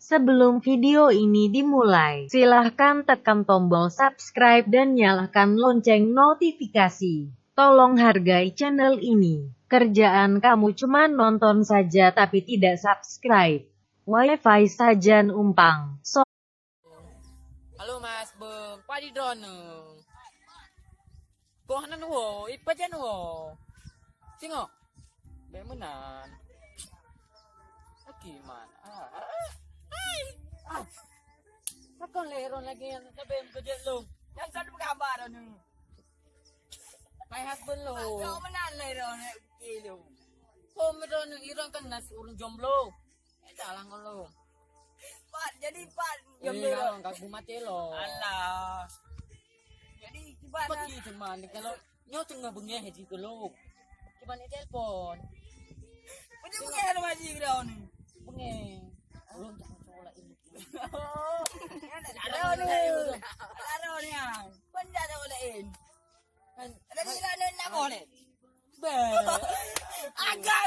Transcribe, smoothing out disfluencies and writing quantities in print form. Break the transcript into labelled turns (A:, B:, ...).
A: Sebelum video ini dimulai, silahkan tekan tombol subscribe dan nyalakan lonceng notifikasi. Tolong hargai channel ini. Kerjaan kamu cuma nonton saja tapi tidak subscribe. Wifi saja umpang.
B: Halo Mas Bung, padi drone. Kau hanan wo, ipajan wo. Tengok. Bemenan. Gimana? Kau leron lagi yang sabem kerja lo. Yang satu gambar ni. My husband lo. Kau menan leron kilo. Kau meron irang kan nas urang jomblo. Dalang kau lo. Pak, jadi Pak jomblo. Irang kau mati lo. Alah. Jadi gimana? Pagi cuman kalau nyo tengah bengeh haji ke lo. Gimana telepon? Punya bengeh ada haji ke daun ni. Bengeh. Belum tak coba ini. Oh. Ada ni yang. Pun dah ada olahin. Ada ni nak boleh. Be. Agak